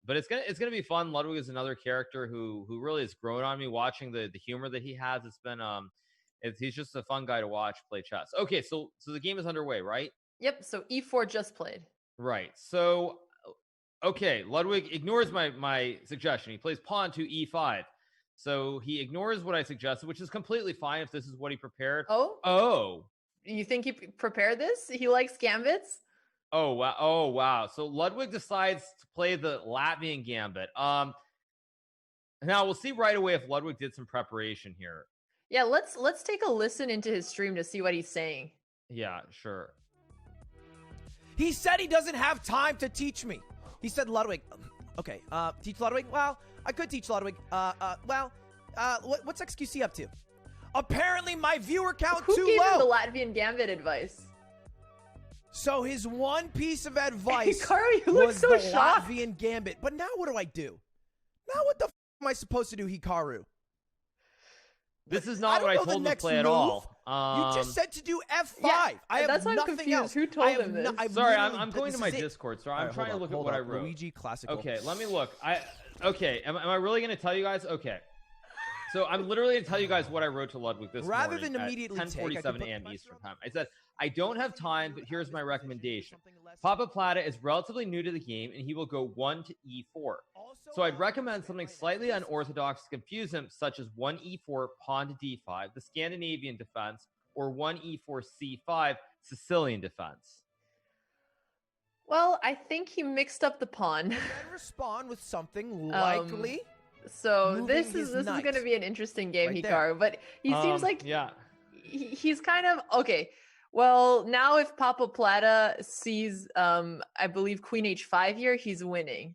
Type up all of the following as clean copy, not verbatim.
But it's gonna be fun. Ludwig is another character who really has grown on me watching the humor that he has. It's been he's just a fun guy to watch play chess. Okay, so the game is underway, right? Yep. So e4 just played. Right. So okay, Ludwig ignores my suggestion. He plays pawn to e5. So he ignores what I suggested, which is completely fine if this is what he prepared. Oh. You think he prepared this? He likes gambits? Oh wow. So Ludwig decides to play the Latvian gambit. Now we'll see right away if Ludwig did some preparation here. Yeah, let's take a listen into his stream to see what he's saying. Yeah, sure. He said he doesn't have time to teach me. He said, Ludwig, okay, teach Ludwig? Well, I could teach Ludwig. What's XQC up to? Apparently my viewer count Who too gave him low. the Latvian gambit advice? So his one piece of advice Hikaru, you look was so the shocked. Latvian gambit. But now what do I do? Now what the am I supposed to do, Hikaru? This is not what I told him to play at all. You just said to do F5. Yeah, I have that's why I'm nothing confused. else. Who told him this? Sorry, I'm going to my Discord, so I'm trying to look at what I wrote. Luigi Classical. Okay, let me look. Okay, am I really going to tell you guys? Okay. So I'm literally going to tell you guys what I wrote to Ludwig this morning. Rather than immediately at 10:47 a.m. Eastern time. I said, I don't have time, but here's my recommendation. Papaplatte is relatively new to the game, and he will go 1 to e4. So I'd recommend something slightly unorthodox to confuse him, such as 1 e4, pawn to d5, the Scandinavian defense, or 1 e4, c5, Sicilian defense. Well, I think he mixed up the pawn. Then respond with something likely. So this is going to be an interesting game, right Hikaru. But he seems like yeah, he's kind of okay. Well, now if Papaplatte sees, I believe Queen H5 here, he's winning.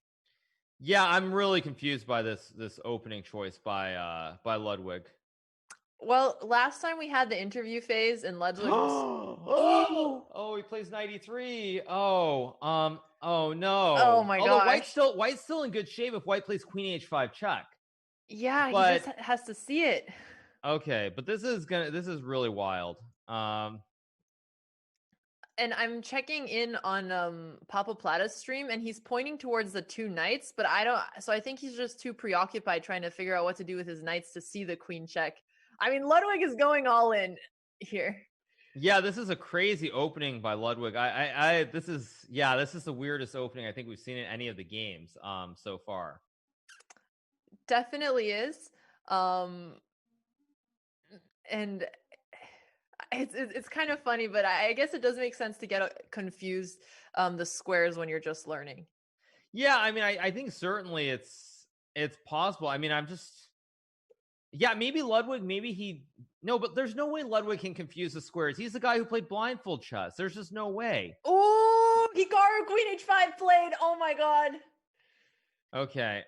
Yeah, I'm really confused by this opening choice by Ludwig. Well, last time we had the interview phase and Ludwig oh, he plays 93. Oh no. Oh my god. White's still in good shape if White plays Queen H5 check. Yeah, but, he just has to see it. Okay, but this is really wild. And I'm checking in on Papaplatte's stream, and he's pointing towards the two knights, but I think he's just too preoccupied trying to figure out what to do with his knights to see the queen check. I mean, Ludwig is going all in here. Yeah, this is a crazy opening by Ludwig. This is the weirdest opening I think we've seen in any of the games so far. Definitely is. And it's kind of funny, but I guess it does make sense to get confused the squares when you're just learning. Yeah, I mean, I think certainly it's possible. I mean, maybe Ludwig, but there's no way Ludwig can confuse the squares. He's the guy who played blindfold chess. There's just no way. Oh, Hikaru Queen H5 played. Oh my god. Okay.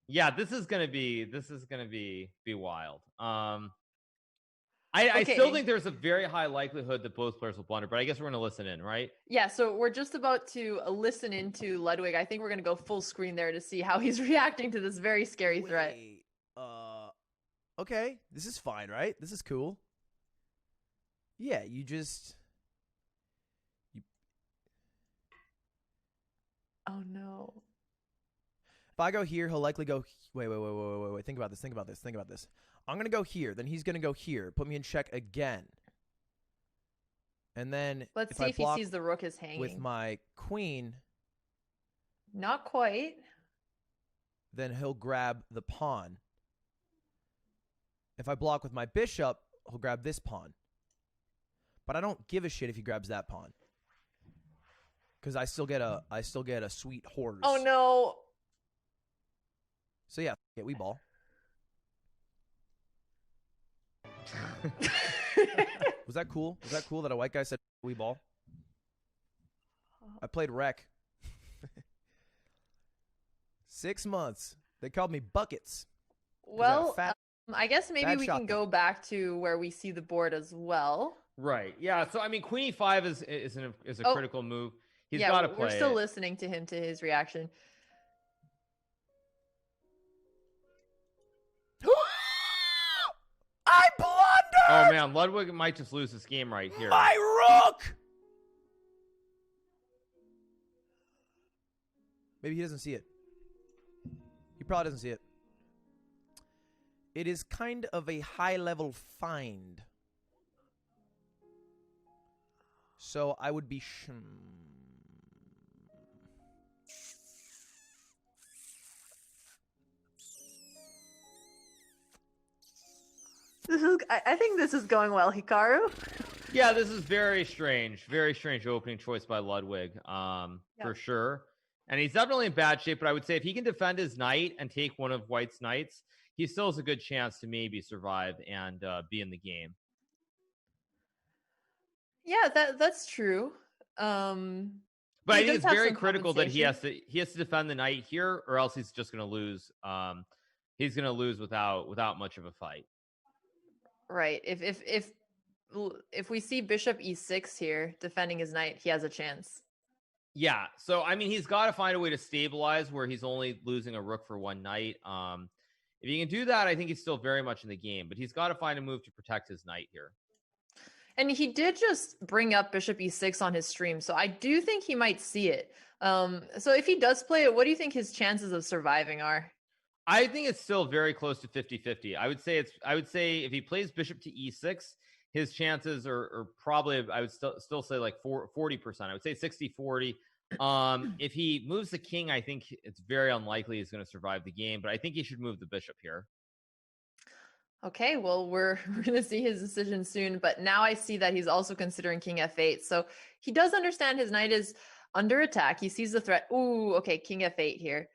Yeah, this is gonna be wild. I still think there's a very high likelihood that both players will blunder, but I guess we're gonna listen in, right? Yeah, so we're just about to listen into Ludwig. I think we're gonna go full screen there to see how he's reacting to this very scary threat. Okay, this is fine, right? This is cool. Yeah, Oh no. If I go here, he'll likely go. Wait. Think about this. I'm going to go here. Then he's going to go here. Put me in check again. And then let's see if he sees the rook is hanging. With my queen. Not quite. Then he'll grab the pawn. If I block with my bishop, he'll grab this pawn. But I don't give a shit if he grabs that pawn. Because I still get a sweet horse. Oh no. So yeah, we ball. Was that cool? Was that cool that a white guy said we ball? I played rec. 6 months. They called me buckets. Well, I guess maybe we can go back to where we see the board as well. Right. Yeah. So I mean, Queen E5 is a critical move. He's got to play. We're still listening to him, to his reaction. I blundered! Oh man, Ludwig might just lose this game right here. My rook! Maybe he doesn't see it. He probably doesn't see it. It is kind of a high-level find. So I would be... I think this is going well, Hikaru. Yeah, this is very strange. Very strange opening choice by Ludwig, for sure. And he's definitely in bad shape, but I would say if he can defend his knight and take one of White's knights, he still has a good chance to maybe survive and be in the game. Yeah, that's true. But I think it's very critical that he has to defend the knight here, or else he's just going to lose. He's going to lose without much of a fight. Right. If we see Bishop E6 here defending his knight, he has a chance. Yeah. So I mean, he's got to find a way to stabilize where he's only losing a rook for one knight. If he can do that, I think he's still very much in the game. But he's got to find a move to protect his knight here. And he did just bring up Bishop E6 on his stream, so I do think he might see it. So if he does play it, what do you think his chances of surviving are? I think it's still very close to 50-50. I would say if he plays Bishop to E6, his chances are probably, I would still say like 40%. I would say 60-40. If he moves the king, I think it's very unlikely he's going to survive the game, but I think he should move the bishop here. Okay, well, we're going to see his decision soon, but now I see that he's also considering king f8. So he does understand his knight is under attack. He sees the threat. Ooh, okay, king f8 here.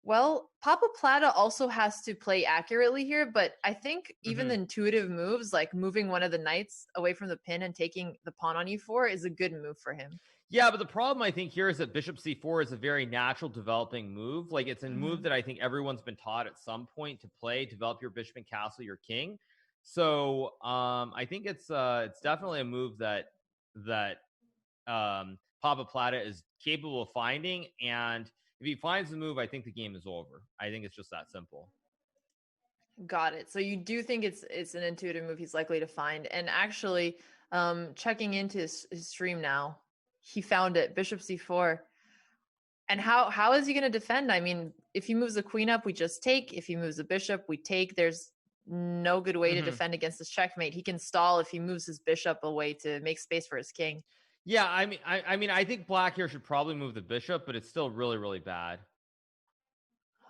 Well, Papaplatte also has to play accurately here, but I think even the intuitive moves, like moving one of the knights away from the pin and taking the pawn on e4 is a good move for him. Yeah, but the problem I think here is that Bishop C4 is a very natural developing move. Like it's a move that I think everyone's been taught at some point to play, develop your bishop and castle your king. So I think it's definitely a move that Papaplatte is capable of finding, and if he finds the move, I think the game is over. I think it's just that simple. Got it. So you do think it's an intuitive move he's likely to find. And actually, checking into his stream now, he found it. Bishop c4. And how is he going to defend? I mean, if he moves the queen up, we just take. If he moves the bishop, we take. There's no good way to defend against this checkmate. He can stall if he moves his bishop away to make space for his king. Yeah, I mean, I think black here should probably move the bishop, but it's still really, really bad.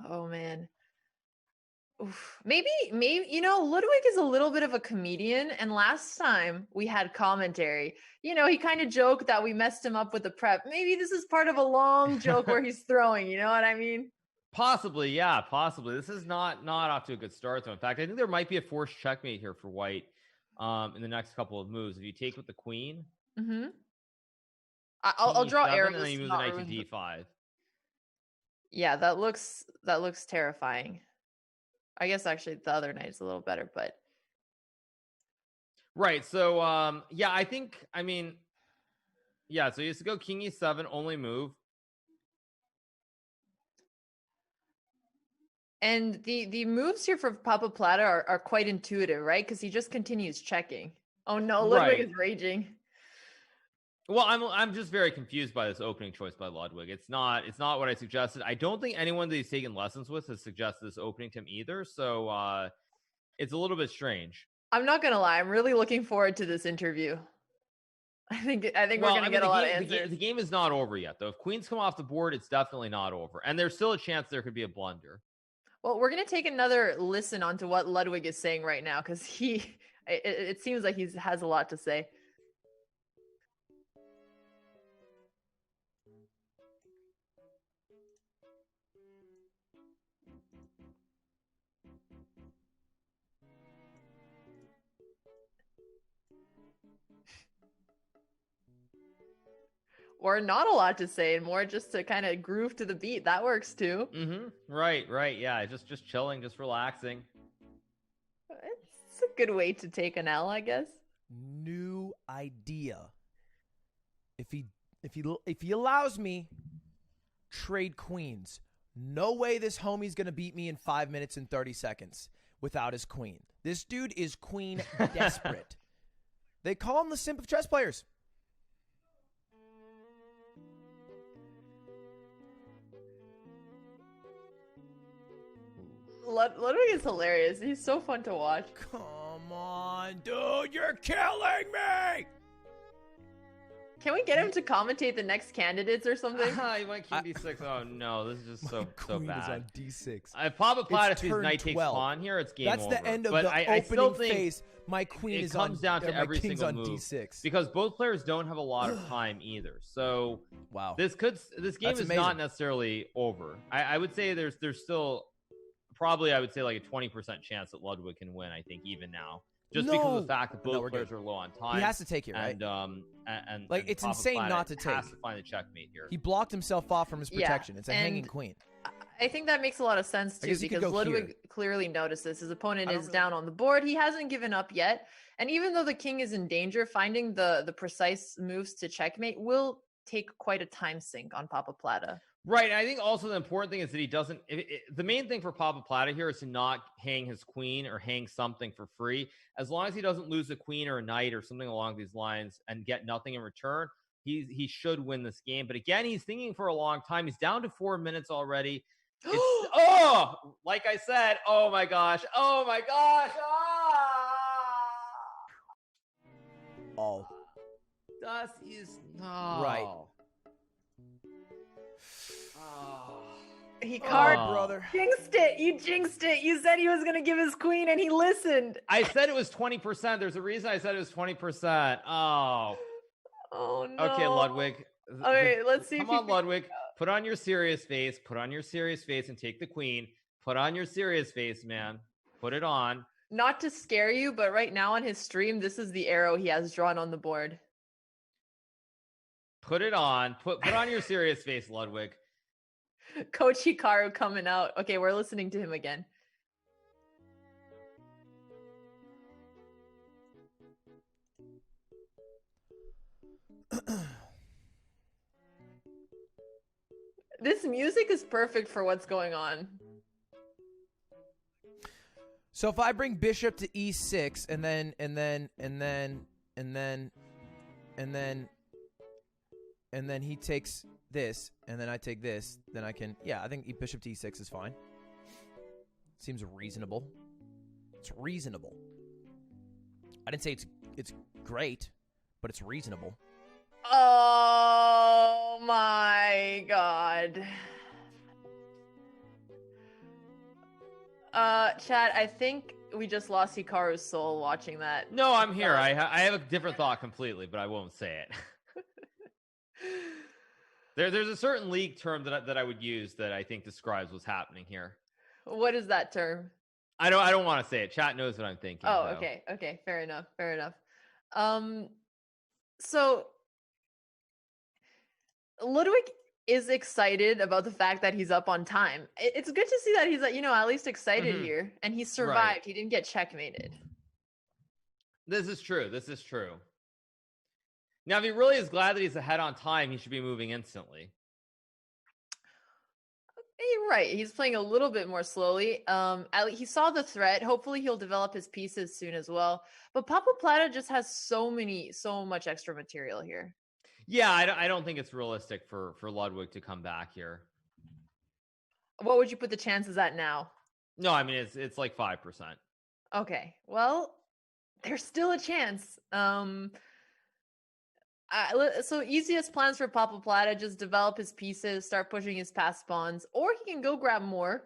Oh man. Oof. Maybe, Ludwig is a little bit of a comedian, and last time we had commentary, he kind of joked that we messed him up with the prep. Maybe this is part of a long joke where he's throwing, you know what I mean? Possibly, yeah, possibly. This is not off to a good start, though. In fact, I think there might be a forced checkmate here for White in the next couple of moves. If you take with the queen, I'll draw arrows. And then you move the knight to d5. Yeah, that looks terrifying. I guess actually the other knight's a little better, but right. So so he has to go king e7, only move. And the moves here for Papaplatte are quite intuitive, right? Because he just continues checking. Oh no, Ludwig is raging. Well, I'm just very confused by this opening choice by Ludwig. It's not what I suggested. I don't think anyone that he's taken lessons with has suggested this opening to him either. So it's a little bit strange. I'm not gonna lie. I'm really looking forward to this interview. I think we're gonna get a lot of answers. The game is not over yet, though. If queens come off the board, it's definitely not over, and there's still a chance there could be a blunder. Well, we're gonna take another listen onto what Ludwig is saying right now, because it seems like he has a lot to say. Or not a lot to say, and more just to kind of groove to the beat. That works too. Right. Yeah, just chilling, just relaxing. It's a good way to take an L, I guess. New idea. If he allows me, trade queens. No way this homie's gonna beat me in 5 minutes and 30 seconds without his queen. This dude is queen desperate. They call him the simp of chess players. Ludwig is hilarious. He's so fun to watch. Come on, dude, you're killing me. Can we get him to commentate the next candidates or something? He went king d6. Oh no, this is just so Queen bad. is on d6. If Papaplatte It's sees turn knight takes 12. pawn here, it's game That's over. the end of but the I still opening think phase. My queen it is comes on, down to my every king's single on move d6. because both players don't have a lot of time either. So Wow. this game That's is amazing. not necessarily over. I would say there's still probably I would say like a 20% chance that Ludwig can win. I think even now. Just because of the fact that both players are low on time. He has to take it, right? And like, it's insane not to take. Has to find the checkmate here. He blocked himself off from his protection. Yeah, It's a hanging queen. I think that makes a lot of sense too, guess you could because go Ludwig here. clearly noticed this. His opponent is really- down on the board. He hasn't given up yet. And even though the king is in danger, finding the precise moves to checkmate will take quite a time sink on Papaplatte. Right. And I think also the important thing is that he doesn't. The main thing for Papaplatte here is to not hang his queen or hang something for free. As long as he doesn't lose a queen or a knight or something along these lines and get nothing in return, he should win this game. But again, he's thinking for a long time. He's down to 4 minutes already. Like I said, oh my gosh. Oh. Das ist no. Right. Hikaru, brother. jinxed it. You jinxed it. You said he was going to give his queen and he listened. I said it was 20%. There's a reason I said it was 20%. Oh. Oh, no. Okay, Ludwig. Okay, let's see. Come on, Ludwig. Put on your serious face. Put on your serious face and take the queen. Put on your serious face, man. Put it on. Not to scare you, but right now on his stream, this is the arrow he has drawn on the board. Put it on. Put on your serious face, Ludwig. Coach Hikaru coming out. Okay, we're listening to him again. This music is perfect for what's going on. So if I bring bishop to e6 and then he takes this and then I take this, then I can, yeah, I think bishop to e6 is fine. Seems reasonable. It's reasonable. I didn't say it's great, but it's reasonable. Oh my god. Chat, I think we just lost Hikaru's soul watching that. No, I'm here. I have a different thought completely, but I won't say it. There's a certain league term that I would use that I think describes what's happening here. What is that term? I don't want to say it. Chat knows what I'm thinking. Oh, though. okay. Fair enough. So Ludwig is excited about the fact that he's up on time. It's good to see that he's at least excited here, and he survived. Right. He didn't get checkmated. This is true. Now, if he really is glad that he's ahead on time, he should be moving instantly. You're right. He's playing a little bit more slowly. He saw the threat. Hopefully, he'll develop his pieces soon as well. But Papaplatte just has so much extra material here. Yeah, I don't think it's realistic for Ludwig to come back here. What would you put the chances at now? No, I mean it's like 5%. Okay, well, there's still a chance. So easiest plans for Papaplatte: just develop his pieces, start pushing his passed pawns, or he can go grab more.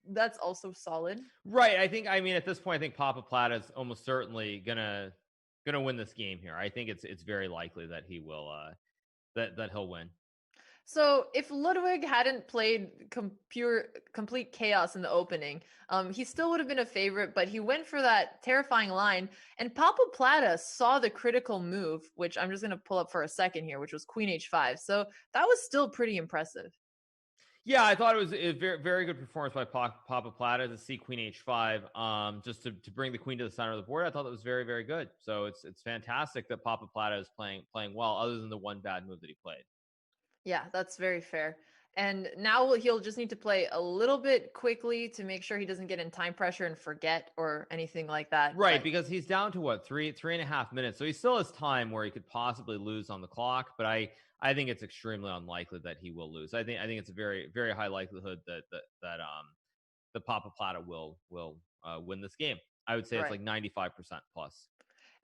That's also solid. Right. At this point, I think Papaplatte is almost certainly gonna win this game here. I think it's very likely that he will that he'll win. So if Ludwig hadn't played complete chaos in the opening, he still would have been a favorite, but he went for that terrifying line, and Papaplatte saw the critical move, which I'm just going to pull up for a second here, which was Queen H5. So that was still pretty impressive. Yeah, I thought it was a very, very good performance by Papaplatte to see Queen H5, just to bring the queen to the center of the board. I thought that was very, very good. So it's fantastic that Papaplatte is playing well, other than the one bad move that he played. Yeah, that's very fair. And now he'll just need to play a little bit quickly to make sure he doesn't get in time pressure and forget or anything like that. Right, because he's down to what, three and a half minutes. So he still has time where he could possibly lose on the clock, but I think it's extremely unlikely that he will lose. I think it's a very, very high likelihood that the Papaplatte will win this game. I would say it's like 95% plus.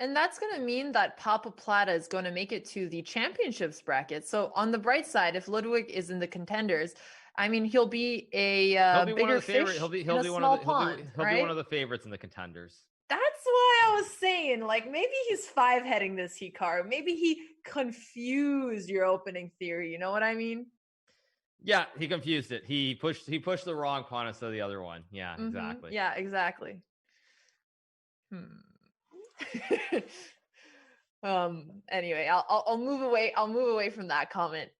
And that's going to mean that Papaplatte is going to make it to the championships bracket. So on the bright side, if Ludwig is in the contenders, I mean, he'll be a bigger fish in a small pond. He'll be one of the favorites in the contenders. That's why I was saying, like, maybe he's 5-heading this Hikaru. Maybe he confused your opening theory. You know what I mean? Yeah, he confused it. He pushed the wrong pawn instead of the other one. Yeah, exactly. Yeah, exactly. Anyway, I'll move away. I'll move away from that comment.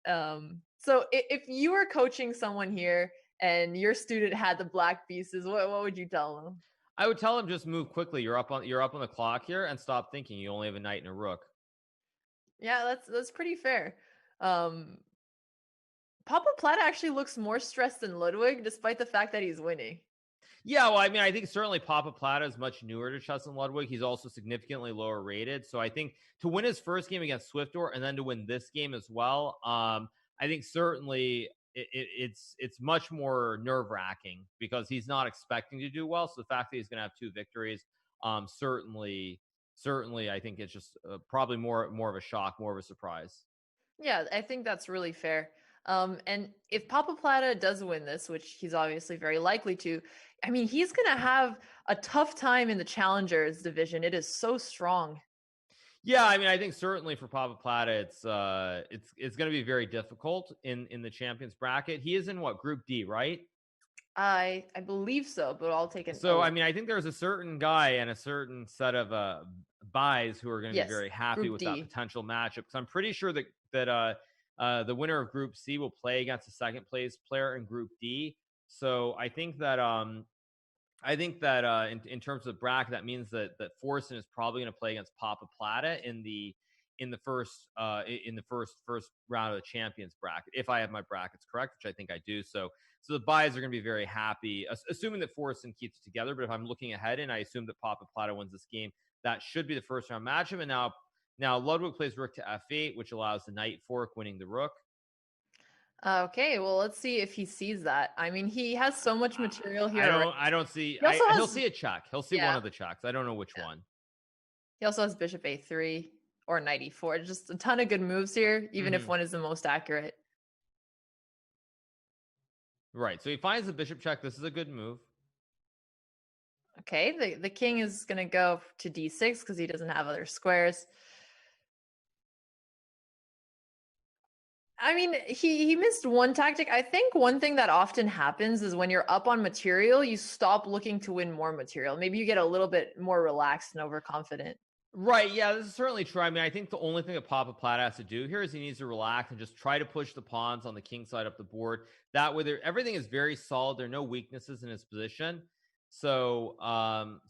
So if you were coaching someone here and your student had the black pieces, what would you tell them? I would tell him just move quickly. You're up on the clock here, and stop thinking. You only have a knight and a rook. Yeah, that's pretty fair. Papaplatte actually looks more stressed than Ludwig, despite the fact that he's winning. Yeah, well, I mean, I think certainly Papaplatte is much newer to chess than Ludwig. He's also significantly lower rated. So I think to win his first game against Swiftdoor and then to win this game as well, I think certainly it's much more nerve-wracking because he's not expecting to do well. So the fact that he's going to have 2 victories, certainly, I think it's just probably more of a shock, more of a surprise. Yeah, I think that's really fair. And if Papaplatte does win this, which he's obviously very likely to, I mean, he's going to have a tough time in the challengers division. It is so strong. Yeah, I mean, I think certainly for Papaplatte, it's going to be very difficult in the champions bracket. He is in what, Group D, right? I believe so, but I'll take it. So, I mean, I think there's a certain guy and a certain set of buys who are going to be very happy Group with D. that potential matchup. Because I'm pretty sure that the winner of Group C will play against the second place player in Group D. So I think that in terms of bracket, that means that Forsen is probably going to play against Papaplatte in the first round of the champions bracket, if I have my brackets correct, which I think I do. So the buys are going to be very happy, assuming that Forsen keeps it together. But if I'm looking ahead and I assume that Papaplatte wins this game, that should be the first round matchup. And now Ludwig plays rook to f8, which allows the knight fork, winning the rook. Okay, well, let's see if he sees that. I mean, he has so much material here. I don't see. He'll see a check. He'll see one of the checks. I don't know which one. He also has bishop a3 or knight e4. Just a ton of good moves here, even if one is the most accurate. Right. So he finds the bishop check. This is a good move. Okay, the king is going to go to d6 because he doesn't have other squares. I mean, he missed one tactic. I think one thing that often happens is when you're up on material, you stop looking to win more material. Maybe you get a little bit more relaxed and overconfident. Right. Yeah, this is certainly true. I mean, I think the only thing that Papaplatte has to do here is he needs to relax and just try to push the pawns on the king side up the board. That way, everything is very solid. There are no weaknesses in his position. So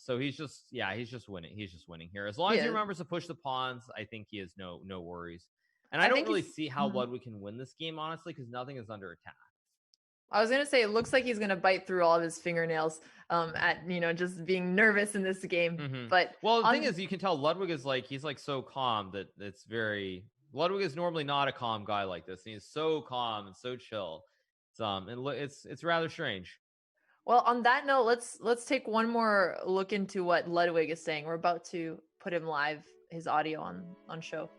he's just winning. He's just winning here. As long as he remembers to push the pawns, I think he has no worries. And I don't really see how Ludwig can win this game, honestly, because nothing is under attack. I was going to say, it looks like he's going to bite through all of his fingernails at, just being nervous in this game. But the thing is, you can tell Ludwig is he's so calm that it's very... Ludwig is normally not a calm guy like this. And he's so calm and so chill. It's rather strange. Well, on that note, let's take one more look into what Ludwig is saying. We're about to put him live, his audio on show.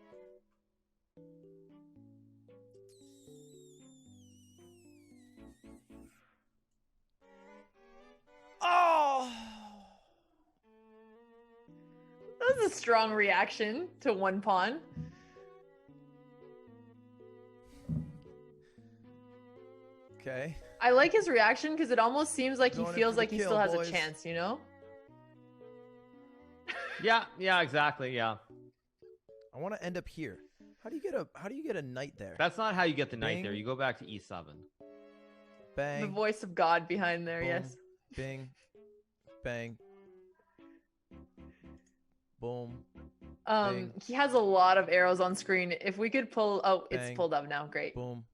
Oh! That was a strong reaction to one pawn. Okay. I like his reaction because it almost seems like he feels like he still has a chance, Yeah, exactly. Yeah. I want to end up here. How do you get a knight there? That's not how you get the knight there. You go back to e7. Bang. The voice of God behind there, boom, yes. Bing. Bang. Boom. Bing. He has a lot of arrows on screen. If we could pull... Oh, bang. It's pulled up now. Great. Boom.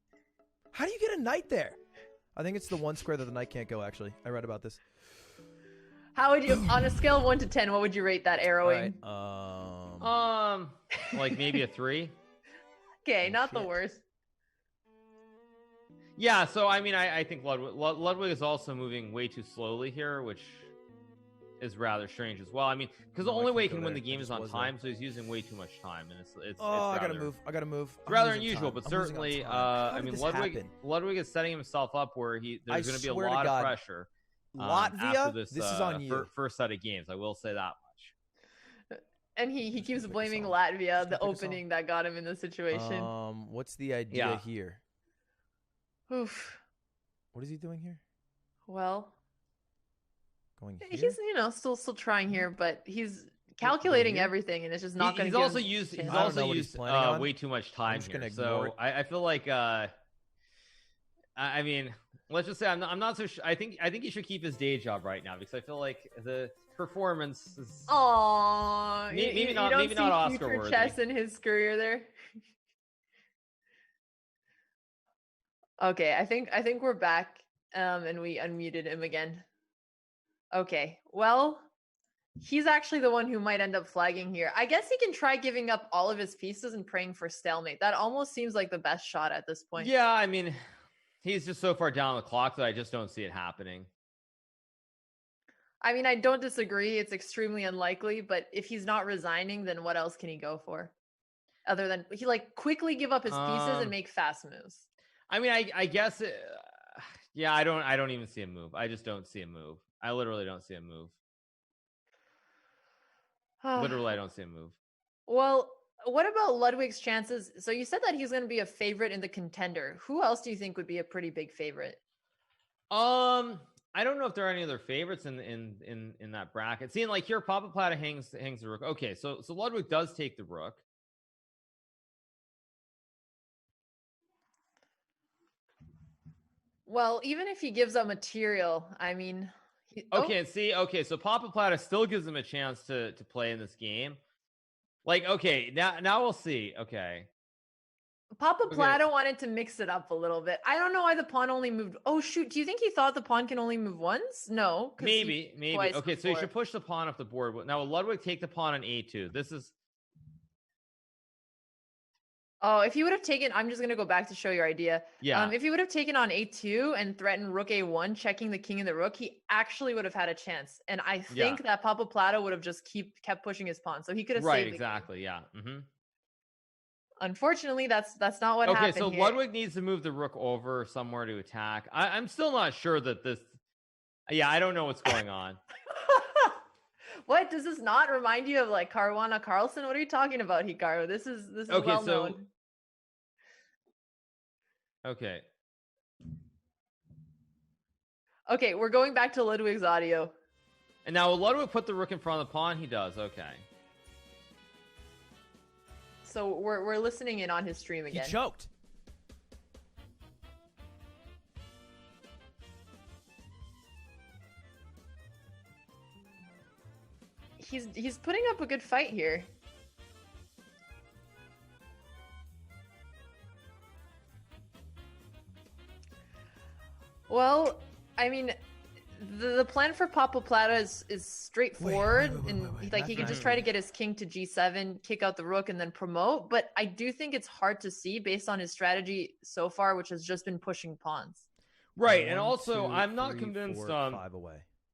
How do you get a knight there? I think it's the one square that the knight can't go, actually. I read about this. How would you... On a scale of 1 to 10, what would you rate that arrowing? Maybe a 3. Okay, not the worst. Yeah, so I mean, I think Ludwig is also moving way too slowly here, which is rather strange as well. I mean, because the only way he can win the game is on time, so he's using way too much time, and it's I gotta move. It's rather unusual, but certainly, I mean, Ludwig is setting himself up where there's going to be a lot of pressure. Latvia, after this is on you. First set of games. I will say that much. And he keeps blaming Latvia, the opening that got him in the situation. What's the idea here? Oof. What is he doing here? Well, going here? He's still trying here, but he's calculating everything, and it's just not going to. He's also used way too much time here. So I feel like I mean, let's just say I'm not so sure. I think he should keep his day job right now because I feel like the performance is. Aww, maybe not Oscar worthy. Chess in his career there. Okay, I think we're back, and we unmuted him again. Okay, well, he's actually the one who might end up flagging here. I guess he can try giving up all of his pieces and praying for stalemate. That almost seems like the best shot at this point. Yeah, I mean, he's just so far down the clock that I just don't see it happening. I mean, I don't disagree. It's extremely unlikely, but if he's not resigning, then what else can he go for? Other than he quickly give up his pieces and make fast moves. I mean, I guess, yeah, I don't even see a move. I just don't see a move. I literally don't see a move. Literally, I don't see a move. Well, what about Ludwig's chances? So you said that he's going to be a favorite in the contender. Who else do you think would be a pretty big favorite? I don't know if there are any other favorites in that bracket. Seeing here, Papaplatte hangs the rook. Okay, so Ludwig does take the rook. Well, even if he gives up material, I mean... Okay, so Papaplatte still gives him a chance to play in this game. Okay, now we'll see. Okay. Papaplatte wanted to mix it up a little bit. I don't know why the pawn only moved... Oh, shoot. Do you think he thought the pawn can only move once? No. Maybe. Okay, so you should push the pawn off the board. Now, will Ludwig take the pawn on a2? This is... Oh, if he would have taken, I'm just going to go back to show your idea. Yeah. If he would have taken on a2 and threatened rook a1, checking the king and the rook, he actually would have had a chance. And I think that Papaplatte would have just kept pushing his pawn. So he could have saved the exactly. game. Yeah. Mm-hmm. Unfortunately, that's not what happened. Okay, so here. Ludwig needs to move the rook over somewhere to attack. I'm still not sure that this... Yeah, I don't know what's going on. What, does this not remind you of Caruana Carlson? What are you talking about, Hikaru? This is okay, well known. Okay. Okay, we're going back to Ludwig's audio. And now will Ludwig put the rook in front of the pawn? He does. Okay. So we're listening in on his stream again. He choked. He's putting up a good fight here. Well, I mean, the plan for Papaplatte is straightforward, and he can just try to get his king to g7, kick out the rook, and then promote. But I do think it's hard to see based on his strategy so far, which has just been pushing pawns. Right, and also I'm not convinced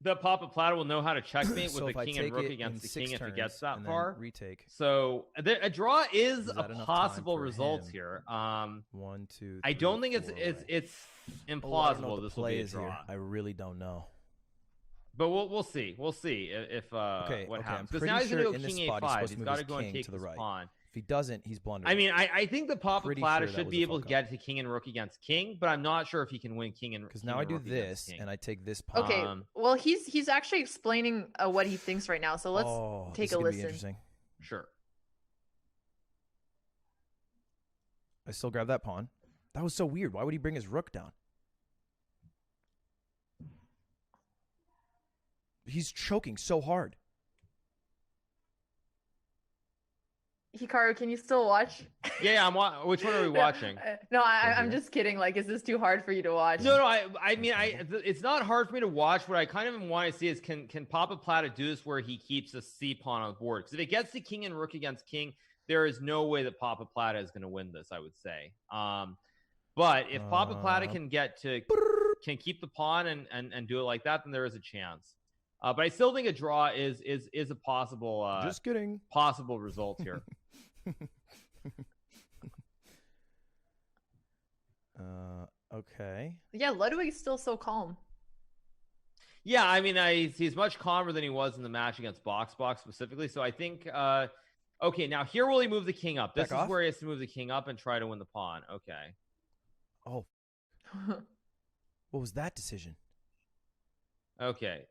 that Papaplatte will know how to checkmate with the king and rook against the king if it gets that far. Retake. So a draw is a possible result here. 1, 2. I don't think it's implausible this will be a draw. I really don't know. But we'll see. We'll see if what happens. Because now he's going to go king a5. He's got to go and take this pawn. If he doesn't, he's blundering. I mean, I think the Papaplatte should be able to get to king and rook against king, but I'm not sure if he can win king and rook. Because now I do this and I take this pawn. Okay, well he's actually explaining what he thinks right now, so let's take a listen. Interesting. Sure. I still grab that pawn. That was so weird. Why would he bring his rook down? He's choking so hard. Hikaru, can you still watch? Yeah, I'm which one are we watching? No, I'm just kidding. Is this too hard for you to watch? No, I mean, it's not hard for me to watch. What I kind of want to see is can Papaplatte do this where he keeps a c pawn on the board? Because if it gets the king and rook against king, there is no way that Papaplatte is going to win this, I would say. But if Papaplatte can keep the pawn and do it like that, then there is a chance. But I still think a draw is a possible. Just kidding. Possible result here. Okay. Yeah, Ludwig's still so calm. Yeah, I mean, he's much calmer than he was in the match against Box specifically. So I think, okay, now here will he move the king up? This is where he has to move the king up and try to win the pawn. Okay. Oh. What was that decision? Okay.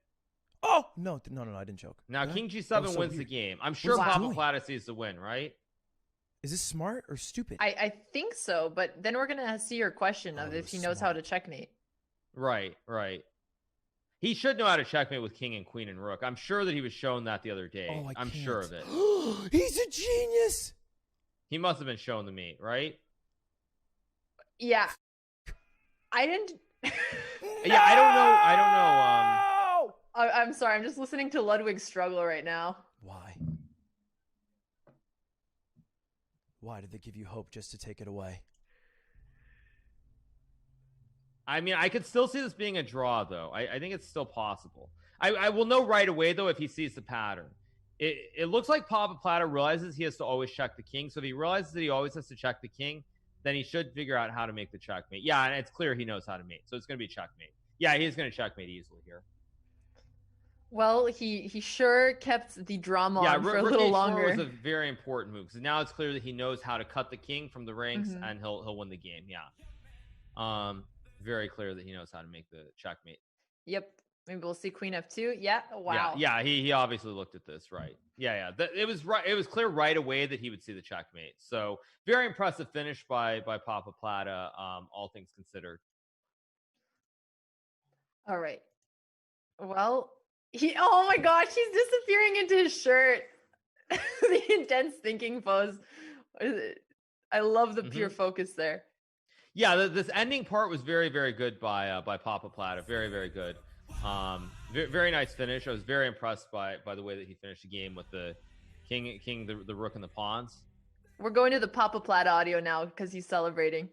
Oh, no, I didn't choke. Now King G7 wins the game. I'm sure Papaplatte sees the win, right? Is this smart or stupid? I think so, but then we're going to see your question of if he knows how to checkmate. Right. He should know how to checkmate with king and queen and rook. I'm sure that he was shown that the other day. I'm sure of it. He's a genius. He must have been shown to me, right? Yeah. I didn't... Yeah, I don't know. I'm sorry. I'm just listening to Ludwig struggle right now. Why did they give you hope just to take it away? I mean, I could still see this being a draw, though. I think it's still possible. I will know right away, though, if he sees the pattern. It looks like Papaplatte realizes he has to always check the king. So if he realizes that he always has to check the king, then he should figure out how to make the checkmate. Yeah, and it's clear he knows how to mate. So it's going to be checkmate. Yeah, he's going to checkmate easily here. Well, he sure kept the drama on for a little longer. Was a very important move because now it's clear that he knows how to cut the king from the ranks and he'll win the game. Yeah. Very clear that he knows how to make the checkmate. Yep. Maybe we'll see queen f2. Yeah. Wow. Yeah. He obviously looked at this, right? Yeah. It was right. It was clear right away that he would see the checkmate. So very impressive finish by Papaplatte. All things considered. All right. Well, oh my gosh, he's disappearing into his shirt. The intense thinking pose. I love the pure focus there. Yeah, this ending part was very, very good by Papaplatte. Very, very good. Very nice finish. I was very impressed by the way that he finished the game with the king, the rook, and the pawns. We're going to the Papaplatte audio now because he's celebrating.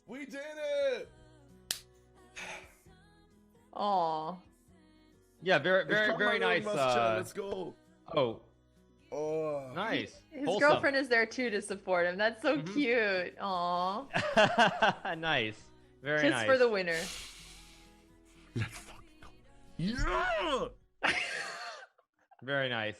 We did it! Aw. Yeah, very nice. Let's go. Oh, nice. His girlfriend is there too to support him. That's so cute. Aw. Nice. Very Kiss nice. for the winner. Let's fucking go. Yeah! Very nice.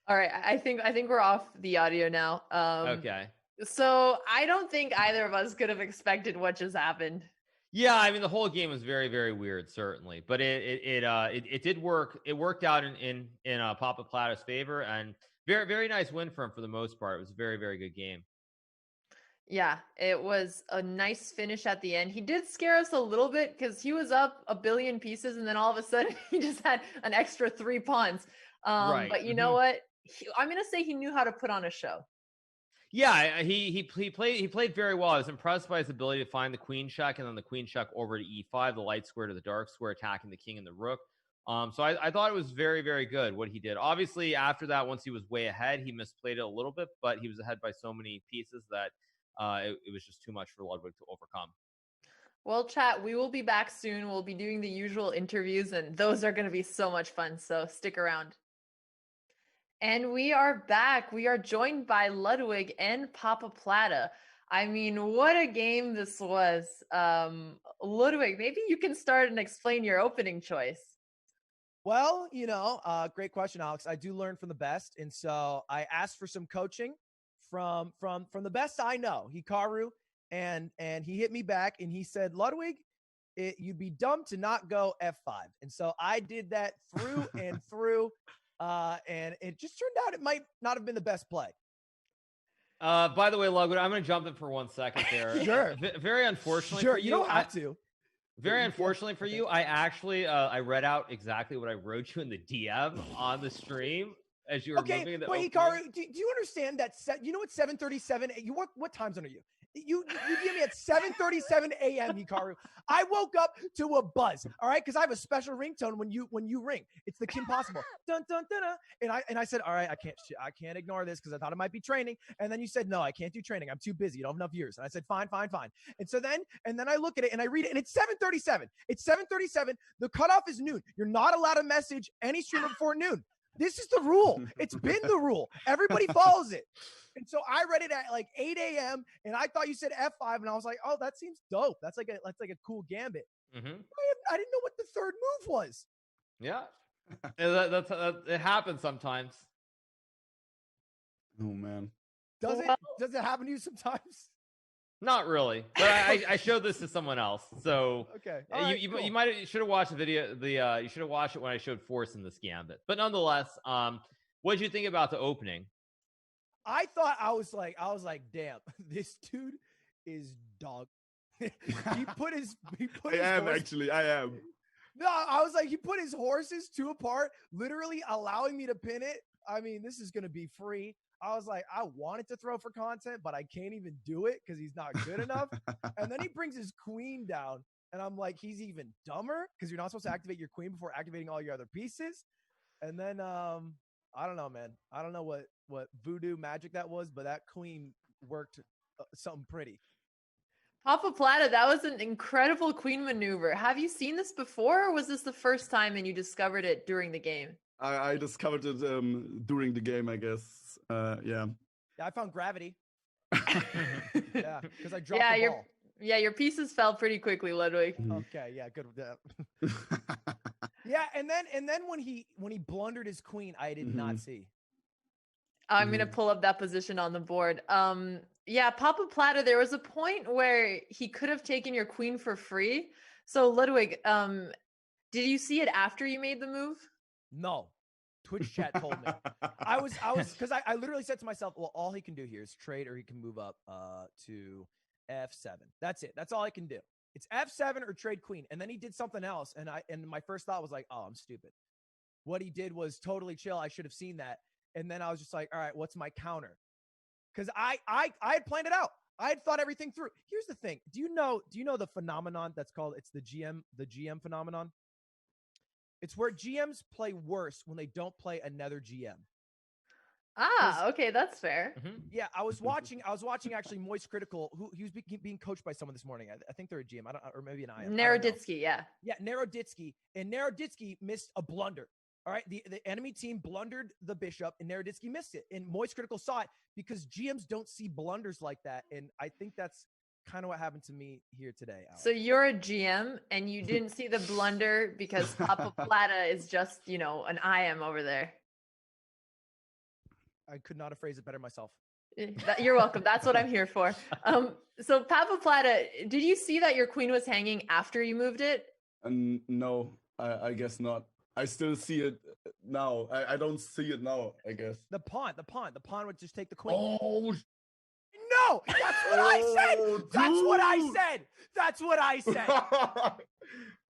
All right, I think we're off the audio now. Okay. So I don't think either of us could have expected what just happened. Yeah, I mean the whole game was very, very weird, certainly, but it did work. It worked out in Papaplatte's favor, and very, very nice win for him for the most part. It was a very, very good game. Yeah, it was a nice finish at the end. He did scare us a little bit because he was up a billion pieces, and then all of a sudden he just had an extra 3 pawns. Right. But you know what? I'm gonna say he knew how to put on a show. Yeah, he played very well. I was impressed by his ability to find the queen check and then the queen check over to e5, the light square to the dark square, attacking the king and the rook. So I thought it was very, very good what he did. Obviously, after that, once he was way ahead, he misplayed it a little bit, but he was ahead by so many pieces that it was just too much for Ludwig to overcome. Well, chat, we will be back soon. We'll be doing the usual interviews, and those are going to be so much fun. So stick around. And we are back. We are joined by Ludwig and Papaplatte. I mean, what a game this was. Ludwig, maybe you can start and explain your opening choice. Well, great question, Alex. I do learn from the best. And so I asked for some coaching from the best I know, Hikaru, and he hit me back and he said, Ludwig, you'd be dumb to not go F5. And so I did that through and through. And it just turned out it might not have been the best play. By the way, Ludwig, I'm going to jump in for 1 second there. Sure. Very unfortunately sure, for you. You don't have to. Very unfortunately for you, I actually I read out exactly what I wrote you in the DM on the stream. as you were Okay, moving the but opening. Hikaru, do you understand that? You know what? 7:37. What time zone are you? You give me at 7:37 a.m. Hikaru. I woke up to a buzz. All right, because I have a special ringtone when you ring. It's the Kim Possible. Dun dun dun. And I said, all right, I can't ignore this because I thought it might be training. And then you said, no, I can't do training. I'm too busy. You don't have enough viewers. And I said, fine. And so then I look at it and I read it, and it's 7:37. It's 7:37. The cutoff is noon. You're not allowed to message any streamer before noon. This is the rule. It's been the rule. Everybody follows it. And so I read it at like 8 a.m. and I thought you said F5, and I was like, oh, that seems dope. That's like a cool gambit. Mm-hmm. I didn't know what the third move was. Yeah, that's it happens sometimes. Oh man. Does it happen to you sometimes? Not really, but I showed this to someone else. So okay, you cool. should have watched the video. You should have watched it when I showed Force in this gambit. But nonetheless, what did you think about the opening? I thought I was like, damn, this dude is dog. he put his I am. No, I was like, he put his horses two apart, literally allowing me to pin it. I mean, this is gonna be free. I was like, I wanted to throw for content, but I can't even do it because he's not good enough. And then he brings his queen down, and I'm like, he's even dumber because you're not supposed to activate your queen before activating all your other pieces. And then I don't know, man. I don't know what voodoo magic that was, but that queen worked something pretty. Papaplatte, that was an incredible queen maneuver. Have you seen this before, or was this the first time and you discovered it during the game? I discovered it during the game, I guess. Yeah, I found gravity. Yeah, because I dropped the ball. Your pieces fell pretty quickly, Ludwig. Okay, yeah, good with that. Yeah, and then when he blundered his queen, I did not see. I'm gonna pull up that position on the board. Yeah, Papaplatte, there was a point where he could have taken your queen for free. So Ludwig, did you see it after you made the move? No. Twitch chat told me. I was because I literally said to myself, well, all he can do here is trade, or he can move up to F7. That's it. That's all I can do. It's F7 or trade queen. And then he did something else. And my first thought was like, oh, I'm stupid. What he did was totally chill. I should have seen that. And then I was just like, all right, what's my counter? Because I had planned it out. I had thought everything through. Here's the thing. Do you know the phenomenon that's called, it's the GM phenomenon? It's where GMs play worse when they don't play another GM. Okay, that's fair. Yeah, I was watching actually Moist Critical, who he was being coached by someone this morning. I think they're a GM. or maybe an IM. Naroditsky, yeah. Yeah, Naroditsky. And Naroditsky missed a blunder. All right, the enemy team blundered the bishop, and Naroditsky missed it. And Moist Critical saw it because GMs don't see blunders like that. And I think that's kind of what happened to me here today, Alex. So you're a GM and you didn't see the blunder because Papaplatte is just, an IM over there. I could not have phrased it better myself. You're welcome. That's what I'm here for. So Papaplatte, did you see that your queen was hanging after you moved it? No, I guess not. I still see it now. I don't see it now, I guess. The pawn would just take the queen. Oh, no, that's what I said. That's what I said. That's what I said.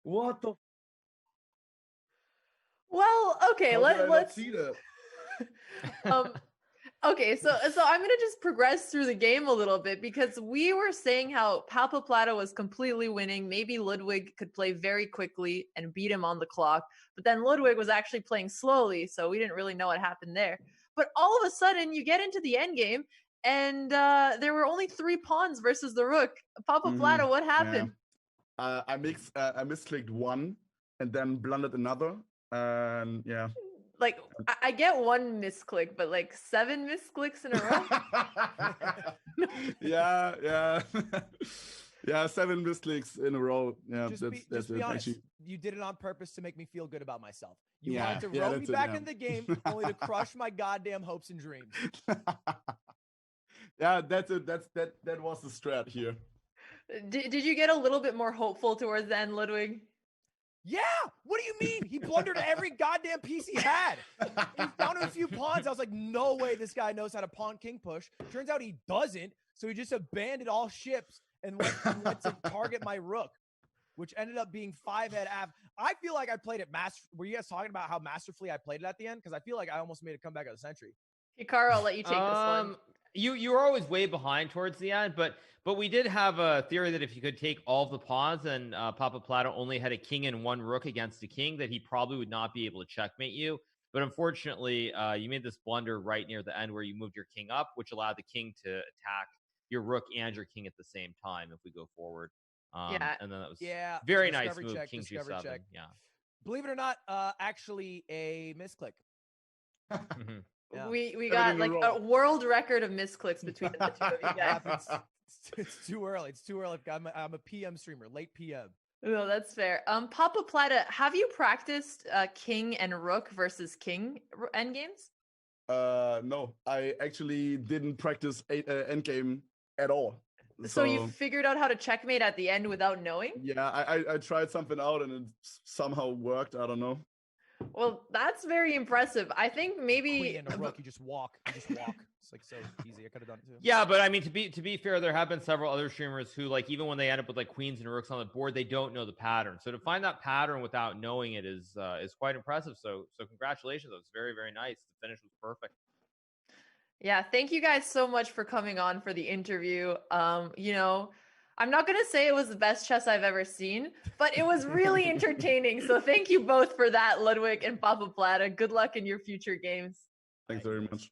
What the? Well, okay, let's see that. Okay, so I'm gonna just progress through the game a little bit because we were saying how Papaplatte was completely winning. Maybe Ludwig could play very quickly and beat him on the clock, but then Ludwig was actually playing slowly, so we didn't really know what happened there. But all of a sudden, you get into the end game, and there were only 3 pawns versus the rook. Papaplatte, what happened? Yeah. I misclicked one and then blundered another, and yeah. Like, I get 1 misclick, but like 7 misclicks in a row? Yeah. Yeah, 7 misclicks in a row. Yeah, just be honest. Actually. You did it on purpose to make me feel good about myself. You wanted to roll me back in the game only to crush my goddamn hopes and dreams. Yeah, that's it. That was the strat here. Did you get a little bit more hopeful towards the end, Ludwig? Yeah, what do you mean? He blundered every goddamn piece he had. He found a few pawns. I was like, no way this guy knows how to pawn king push. Turns out he doesn't, so he just abandoned all ships and went to target my rook. which ended up being 5-head av. I feel like I played it were you guys talking about how masterfully I played it at the end? Because I feel like I almost made a comeback of the century. Hikaru, I'll let you take this one. You were always way behind towards the end, but we did have a theory that if you could take all of the pawns and Papaplatte only had a king and one rook against a king, that he probably would not be able to checkmate you. But unfortunately, you made this blunder right near the end where you moved your king up, which allowed the king to attack your rook and your king at the same time if we go forward. And then that was very nice move, king G7. Check. Yeah. Believe it or not, actually a misclick. Yeah. We got like a world record of misclicks between the two of you guys. It's too early. It's too early. I'm a PM streamer, late PM. No, that's fair. Papaplatte, have you practiced king and rook versus king endgames? No, I actually didn't practice endgame at all. So you figured out how to checkmate at the end without knowing? Yeah, I tried something out and it somehow worked. I don't know. Well, that's very impressive. I think maybe Queen and a rook, you just walk. It's like so easy. I could have done it too. Yeah, but I mean, to be fair, there have been several other streamers who, like, even when they end up with like queens and rooks on the board, they don't know the pattern. So to find that pattern without knowing it is quite impressive. So congratulations. That was very, very nice. The finish was perfect. Yeah, thank you guys so much for coming on for the interview. You know, I'm not going to say it was the best chess I've ever seen, but it was really entertaining. So thank you both for that, Ludwig and Papaplatte. Good luck in your future games. Thanks very much.